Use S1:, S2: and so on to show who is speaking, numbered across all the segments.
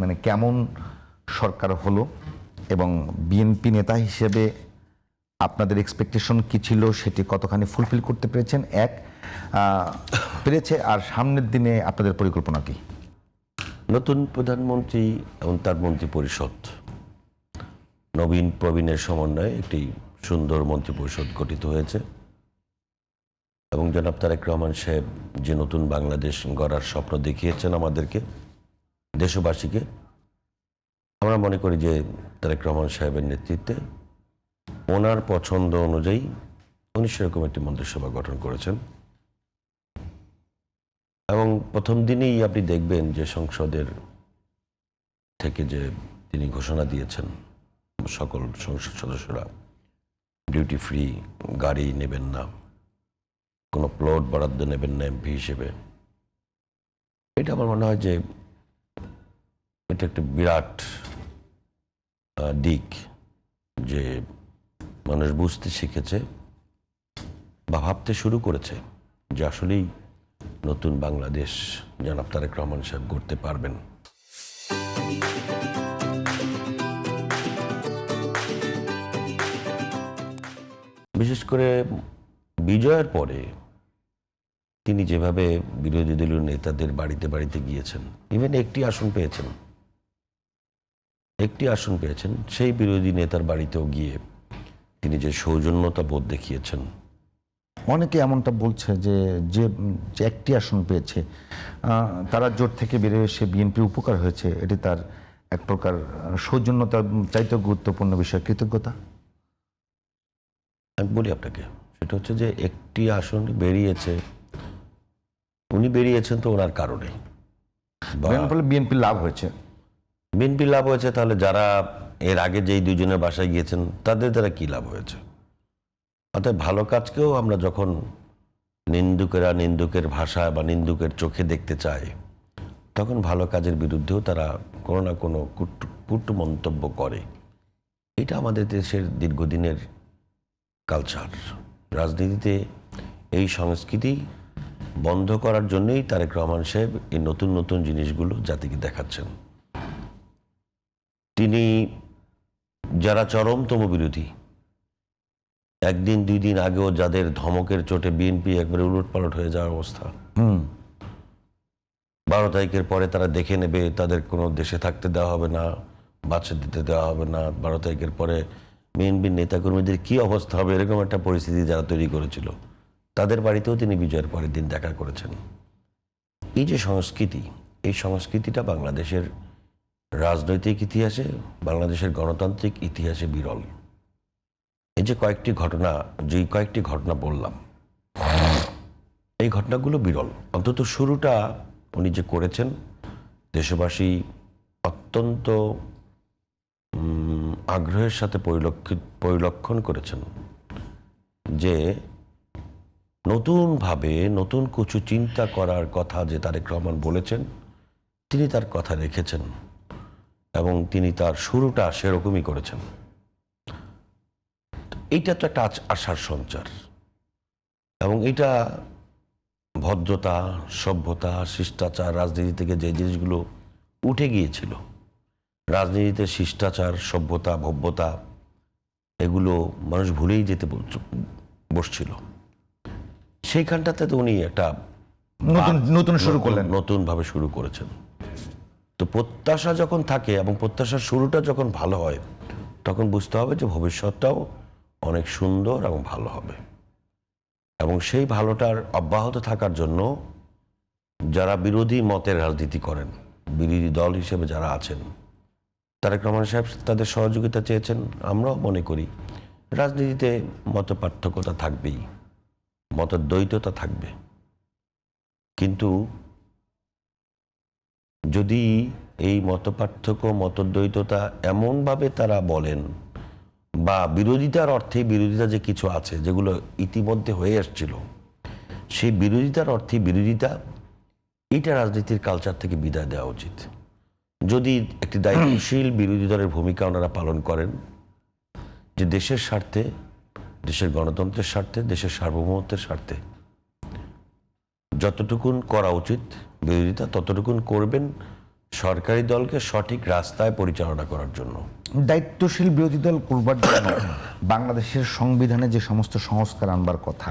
S1: মানে কেমন সরকার হলো এবং বিএনপি নেতা হিসেবে আপনাদের এক্সপেকটেশন কি ছিল, সেটি কতখানি ফুলফিল করতে পেরেছেন পেরেছে, আর সামনের দিনে আপনাদের পরিকল্পনা কি?
S2: নতুন প্রধানমন্ত্রী এবং তার মন্ত্রী পরিষদ, নবীন প্রবীণের সমন্বয়ে একটি সুন্দর মন্ত্রী পরিষদ গঠিত হয়েছে এবং জনাব তারেক রহমান সাহেব যে নতুন বাংলাদেশ গড়ার স্বপ্ন দেখিয়েছেন আমাদেরকে, দেশবাসীকে, আমরা মনে করি যে তারেক রহমান সাহেবের নেতৃত্বে ওনার পছন্দ অনুযায়ী উনি সেরকম একটি মন্ত্রিসভা গঠন করেছেন। এবং প্রথম দিনেই আপনি দেখবেন যে সংসদের থেকে যে তিনি ঘোষণা দিয়েছেন সকল সংসদ সদস্যরা ডিউটি ফ্রি গাড়ি নেবেন না, কোনো প্লট বরাদ্দ নেবেন না এমপি হিসেবে। এটা আমার মনে হয় যে এটা একটা বিরাট দিক, যে মানুষ বুঝতে শিখেছে বা ভাবতে শুরু করেছে যে আসলেই নতুন বাংলাদেশ জনাব তারেক রহমান সাহেব গড়তে পারবেন। বিশেষ করে বিজয়ের পরে তিনি যেভাবে বিরোধী দলীয় নেতাদের বাড়িতে বাড়িতে গিয়েছেন, ইভেন একটি আসন পেয়েছেন, সেই বিরোধী নেতার বাড়িতেও গিয়ে তিনি যে সৌজন্যতা বোধ দেখিয়েছেন।
S1: অনেকে এমনটা বলছে যে যে যে একটি আসন পেয়েছে তারা জোট থেকে বেরিয়ে এসে বিএনপি উপকার হয়েছে, এটি তার এক প্রকার সৌজন্যতার চাইতে গুরুত্বপূর্ণ বিষয় কৃতজ্ঞতা।
S2: আমি বলি আপনাকে, সেটা হচ্ছে যে একটি আসন বেরিয়েছে, উনি বেরিয়েছেন তো ওনার কারণে,
S1: বিএনপি লাভ হয়েছে।
S2: বিএনপি লাভ হয়েছে, তাহলে যারা এর আগে যেই দুজনের বাসায় গিয়েছেন তাদের দ্বারা কি লাভ হয়েছে? অর্থাৎ ভালো কাজকেও আমরা যখন নিন্দুকেরা নিন্দুকের ভাষা বা নিন্দুকের চোখে দেখতে চায়, তখন ভালো কাজের বিরুদ্ধেও তারা কোনো না কোনো কুটু মন্তব্য করে। এটা আমাদের দেশের দীর্ঘদিনের কালচার। রাজনীতিতে এই সংস্কৃতি বন্ধ করার জন্যই তারেক রহমান সাহেব এই নতুন নতুন জিনিসগুলো জাতিকে দেখাচ্ছেন। তিনি যারা চরমতম বিরোধী, একদিন দুই দিন আগেও যাদের ধমকের চোটে বিএনপি একবারে উলটপালট হয়ে যাওয়ার অবস্থা, 12 তারিখের পরে তারা দেখে নেবে তাদের কোনো দেশে থাকতে দেওয়া হবে না, বাচ্চা দিতে দেওয়া হবে না, 12 তারিখের পরে বিএনপির নেতাকর্মীদের কি অবস্থা হবে, এরকম একটা পরিস্থিতি যারা তৈরি করেছিল, তাদের বাড়িতেও তিনি বিজয়ের পরের দিন দেখা করেছেন। এই যে সংস্কৃতি, এই সংস্কৃতিটা বাংলাদেশের রাজনৈতিক ইতিহাসে, বাংলাদেশের গণতান্ত্রিক ইতিহাসে বিরল। এই যে কয়েকটি ঘটনা বললাম, এই ঘটনাগুলো বিরল। অন্তত শুরুটা উনি যে করেছেন, দেশবাসী অত্যন্ত আগ্রহের সাথে পরিলক্ষণ করেছেন যে নতুনভাবে নতুন কিছু চিন্তা করার কথা যে তারেক রহমান বলেছেন, তিনি তার কথা রেখেছেন এবং তিনি তার শুরুটা সেরকমই করেছেন। এইটা তো একটা আশার সঞ্চার, এবং এটা ভদ্রতা, সভ্যতা, শিষ্টাচার, রাজনীতি থেকে যে জিনিসগুলো উঠে গিয়েছিল, রাজনীতিতে শিষ্টাচার, সভ্যতা, ভব্যতা, এগুলো মানুষ ভুলেই যেতে বসছিল। সেইখানটাতে তো উনি একটা নতুনভাবে শুরু করেছেন। তো প্রত্যাশা যখন থাকে এবং প্রত্যাশার শুরুটা যখন ভালো হয়, তখন বুঝতে হবে যে ভবিষ্যৎটাও অনেক সুন্দর এবং ভালো হবে। এবং সেই ভালোটার অব্যাহত থাকার জন্য যারা বিরোধী মতের রাজনীতি করেন, বিরোধী দল হিসেবে যারা আছেন, তারেক রহমান সাহেব তাদের সহযোগিতা চেয়েছেন। আমরাও মনে করি রাজনীতিতে মত পার্থক্যতা থাকবেই, মতদ্বৈততা থাকবে, কিন্তু যদি এই মতপার্থক্য, মতদ্বৈততা এমনভাবে তারা বলেন, বা বিরোধিতার অর্থে বিরোধিতা যে কিছু আছে যেগুলো ইতিমধ্যে হয়ে আসছিল, সেই বিরোধিতার অর্থে বিরোধিতা, এটা রাজনীতির কালচার থেকে বিদায় দেওয়া উচিত। যদি একটি দায়িত্বশীল বিরোধী দলের ভূমিকা ওনারা পালন করেন, যে দেশের স্বার্থে, দেশের গণতন্ত্রের স্বার্থে, দেশের সার্বভৌমত্বের স্বার্থে যতটুকুন করা উচিত বিরোধিতা, ততটুকুন করবেন, সরকারি দলকে সঠিক রাস্তায় পরিচালনা করার জন্য।
S1: দায়িত্বশীল বিরোধী দল করবার জন্য বাংলাদেশের সংবিধানে যে সমস্ত সংস্কার আনবার কথা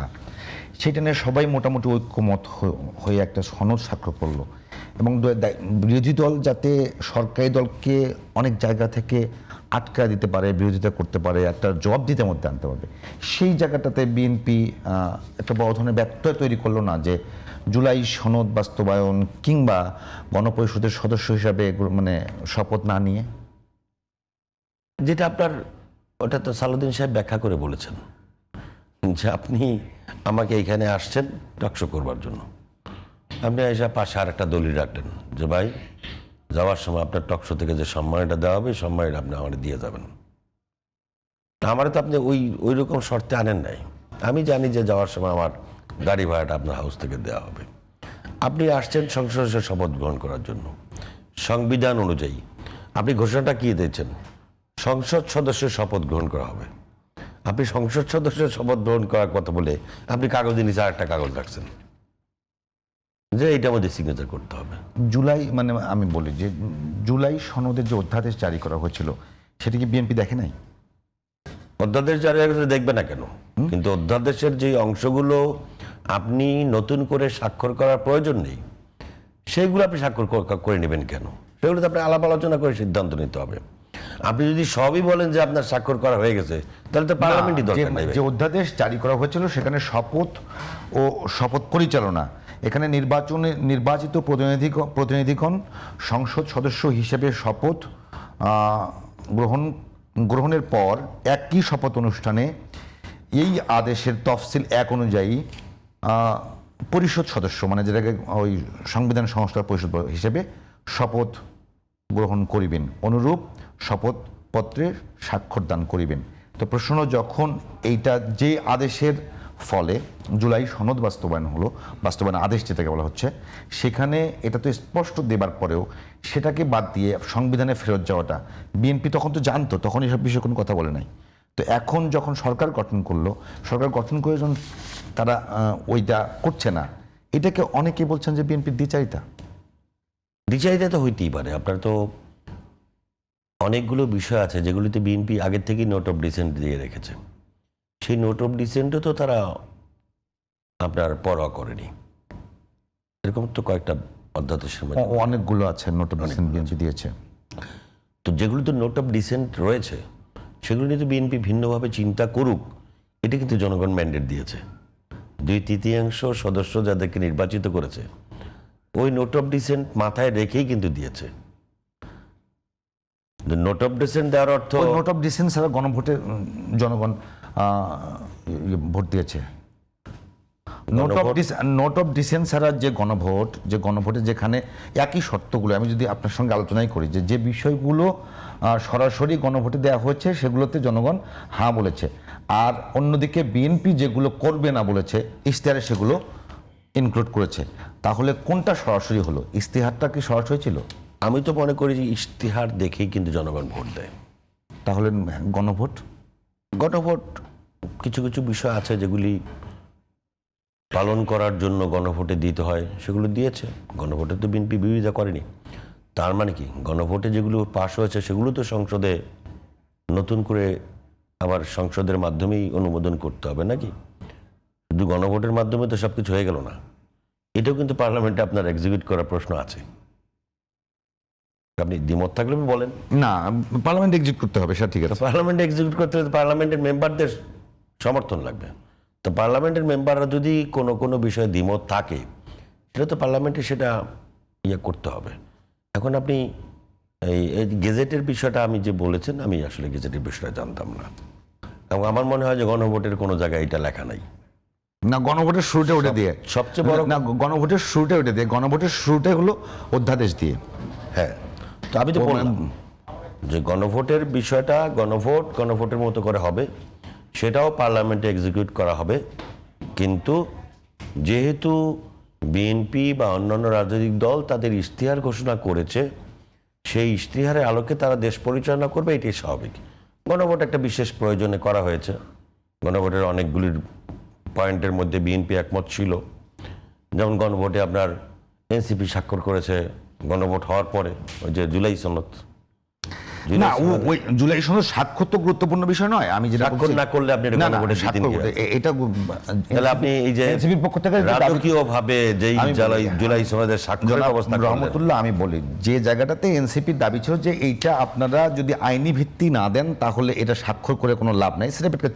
S1: সেটা নিয়ে সবাই মোটামুটি ঐক্যমত হয়ে একটা সনদ স্বাক্ষর করলো, এবং বিরোধী দল যাতে সরকারি দলকে অনেক জায়গা থেকে আটকা দিতে পারে, বিরোধিতা করতে পারে, একটা জবাবদিহিতার মধ্যে আনতে পারবে, সেই জায়গাটাতে বিএনপি একটা বড় ধরনের ব্যত্যয় তৈরি করলো না, যে জুলাই সনদ বাস্তবায়ন কিংবা গণপরিষদের সদস্য হিসাবে মানে শপথ না নিয়ে।
S2: যেটা আপনার, ওটা তো সালাউদ্দিন সাহেব ব্যাখ্যা করে বলেছেন যে আপনি আমাকে এইখানে আসছেন টকশো করবার জন্য, আপনি এসে পাশে আর একটা দলিল রাখলেন যে ভাই যাওয়ার সময় আপনার টকশো থেকে যে সম্মানটা দেওয়া হবে সম্মানটা আপনি আমার দিয়ে যাবেন। আমার তো আপনি ওই রকম শর্তে আনেন নাই। আমি জানি যে যাওয়ার সময় আমার গাড়ি ভাড়াটা আপনার হাউস থেকে দেওয়া হবে। আপনি আসছেন সংসদ সদস্যের শপথ গ্রহণ করার জন্য, সংবিধান অনুযায়ী আপনি ঘোষণাটা কি দিয়েছেন? সংসদ সদস্যের শপথ গ্রহণ করা হবে। আপনি সংসদ সদস্যের শপথ গ্রহণ করার কথা বলে আপনি কাগজের নিচে আরেকটা কাগজ রাখছেন যে এইটার মধ্যে সিগনেচার করতে হবে।
S1: জুলাই মানে আমি বলি যে জুলাই সনদের যে অধ্যাদেশ জারি করা হয়েছিল সেটা কি বিএনপি দেখে নাই?
S2: অধ্যাদেশ জারি করে দেখবে না কেন? কিন্তু অধ্যাদেশের যে অংশগুলো আপনি নতুন করে স্বাক্ষর করার প্রয়োজন নেই সেইগুলো আপনি স্বাক্ষর করে নেবেন কেন? সেগুলো তো আপনি আলাপ আলোচনা করে সিদ্ধান্ত নিতে হবে। আপনি যদি সবই বলেন যে আপনার স্বাক্ষর করা হয়ে গেছে তাহলে তো পার্লামেন্টই দরকার নেই।
S1: যে অধ্যাদেশ জারি করা হয়েছিল সেখানে শপথ ও শপথ পরিচালনা, এখানে নির্বাচিত প্রতিনিধিগণ সংসদ সদস্য হিসেবে শপথ গ্রহণের পর একই শপথ অনুষ্ঠানে এই আদেশের তফসিল 1 অনুযায়ী পরিষদ সদস্য মানে যেটাকে ওই সংবিধান সংস্কার পরিষদ হিসেবে শপথ গ্রহণ করিবেন, অনুরূপ শপথপত্রে স্বাক্ষর দান করিবেন। তো প্রশ্ন, যখন এইটা যে আদেশের ফলে জুলাই সনদ বাস্তবায়ন আদেশ যেটাকে বলা হচ্ছে, সেখানে এটা তো স্পষ্ট দেবার পরেও সেটাকে বাদ দিয়ে সংবিধানে ফেরত যাওয়াটা, বিএনপি তখন তো জানতো, তখন এসব বিষয়ে কোনো কথা বলে নাই। তো এখন যখন সরকার গঠন করে যখন তারা ওইটা করছে না, এটাকে অনেকে বলছেন যে বিএনপির
S2: দ্বিচারিতা তো হইতেই পারে। আপনার তো অনেকগুলো বিষয় আছে যেগুলিতে বিএনপি আগের থেকেই নোট অফ ডিসেন্ট দিয়ে রেখেছে। সেই নোট অফ ডিসেন্টও তো তারা আপনার পরোয়া করেনি। এরকম তো কয়েকটা অধ্যাদেশের মধ্যে
S1: অনেকগুলো আছে নোট অফ ডিসেন্ট বিএনপি দিয়েছে।
S2: তো যেগুলো তো নোট অফ ডিসেন্ট রয়েছে সেগুলো নিয়ে তো বিএনপি ভিন্নভাবে চিন্তা করুক, এটা কিন্তু জনগণ ম্যান্ডেট দিয়েছে। 2/3 সদস্য যাদেরকে নির্বাচিত করেছে ওই নোট অফ ডিসেন্ট মাথায় রেখেই কিন্তু দিয়েছে। নোট অফ ডিসেন্ট দেওয়ার অর্থ,
S1: নোট অফ ডিসেন্ট ছাড়া গণভোটে জনগণ ভোট দিয়েছে। নোট অফ ডিসেন্ট ছাড়া যে গণভোটে যেখানে একই শর্তগুলো, আমি যদি আপনার সঙ্গে আলোচনাই করি যে বিষয়গুলো সরাসরি গণভোটে দেওয়া হয়েছে সেগুলোতে জনগণ হ্যাঁ বলেছে, আর অন্যদিকে বিএনপি যেগুলো করবে না বলেছে ইশতেহারে সেগুলো ইনক্লুড করেছে। তাহলে কোনটা সরাসরি হলো? ইশতেহারটা কি সরাসরি ছিল?
S2: আমি তো মনে করি যে ইশতেহার দেখেই কিন্তু জনগণ ভোট দেয়।
S1: তাহলে গণভোট
S2: কিছু কিছু বিষয় আছে যেগুলি পালন করার জন্য গণভোটে দিতে হয়, সেগুলো দিয়েছে। গণভোটে তো বিএনপি বিরোধিতা করেনি। তার মানে কি গণভোটে যেগুলো পাশ হয়েছে সেগুলো তো সংসদে নতুন করে আবার সংসদের মাধ্যমেই অনুমোদন করতে হবে নাকি? শুধু গণভোটের মাধ্যমে তো সবকিছু হয়ে গেল না। এটাও কিন্তু পার্লামেন্টে আপনার এক্সিকিউট করার প্রশ্ন আছে। আপনি দ্বিমত থাকলে বলেন।
S1: না, পার্লামেন্ট এক্সিকিউট করতে হবে, সেটা ঠিক আছে।
S2: পার্লামেন্ট এক্সিকিউট করতে হলে পার্লামেন্টের মেম্বারদের সমর্থন লাগবে। তো পার্লামেন্টের মেম্বাররা যদি কোনো বিষয়ে দ্বিমত থাকে সেটা তো পার্লামেন্টে সেটা করতে হবে। এখন আপনি এই গেজেটের বিষয়টা আমি যে বলেছেন, আমি আসলে গেজেটের বিষয়টা জানতাম না, এবং আমার মনে হয় যে গণভোটের কোনো জায়গায় এটা লেখা নাই।
S1: না, গণভোটের শুরুটা ওটা দিয়ে,
S2: সবচেয়ে বড়
S1: না গণভোটের শুরুটা ওটা দিয়ে, গণভোটের শুরুটাই হলো অধ্যাদেশ দিয়ে।
S2: হ্যাঁ, তো আমি তো বললাম যে গণভোটের বিষয়টা গণভোটের মতো করে হবে, সেটাও পার্লামেন্টে এক্সিকিউট করা হবে। কিন্তু যেহেতু বিএনপি বা অন্যান্য রাজনৈতিক দল তাদের ইশতেহার ঘোষণা করেছে, সেই ইশতেহারের আলোকে তারা দেশ পরিচালনা করবে, এটাই স্বাভাবিক। গণভোট একটা বিশেষ প্রয়োজনে করা হয়েছে। গণভোটের অনেকগুলির পয়েন্টের মধ্যে বিএনপি একমত ছিল। যেমন গণভোটে আপনার এনসিপি স্বাক্ষর করেছে গণভোট হওয়ার পরে ওই যে জুলাই সনদ,
S1: না ওই জুলাই সনদ স্বাক্ষর তো গুরুত্বপূর্ণ বিষয় নয়। আমি যেটা
S2: স্বাক্ষর
S1: বলছি-
S2: না করলে আপনি এটা
S1: না, না,
S2: গণভোটে
S1: স্বাক্ষর
S2: জিতেন
S1: করতে- এটা
S2: তাহলে আপনি এই যে
S1: এনসিপির পক্ষ থেকে যে দাবি-
S2: রাজকীয় ভাবে যেই
S1: আমি বলি,
S2: জুলাই সনদের স্বাক্ষরের
S1: জনাব
S2: অবস্থা করলেন।
S1: রহমতুল্লাহ, আমি বলি যে জায়গাটাতে এনসিপির দাবি ছিল যে এইটা আপনারা যদি আইনি ভিত্তি না দেন তাহলে এটা স্বাক্ষর করে কোনো লাভ নাই, সেটা একটা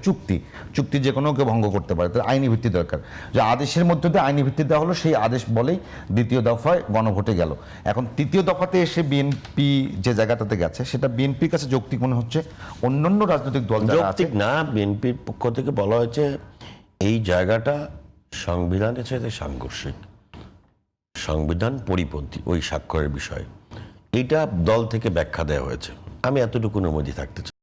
S1: চুক্তি যে কোনো কেউ ভঙ্গ করতে পারে, তার আইনি ভিত্তি দরকার। যে আদেশের মধ্যে দিয়ে আইনি ভিত্তি দেওয়া হলো, সেই আদেশ বলেই দ্বিতীয় দফায় গণভোটে গেল। এখন তৃতীয় দফাতে এসে বিএনপি যে জায়গাটাতে গেছে সেটা বিএনপির কাছে যৌক্তিক মনে হচ্ছে। অন্যান্য রাজনৈতিক দল যারা আছে,
S2: যৌক্তিক না, বিএনপির পক্ষ থেকে বলা হয়েছে এই জায়গাটা সংবিধানের সাথে সাংঘর্ষিক, সংবিধান পরিপন্থী ওই স্বাক্ষরের বিষয়, এটা দল থেকে ব্যাখ্যা দেওয়া হয়েছে। আমি এতটুকু অনুমতি থাকতে চাই।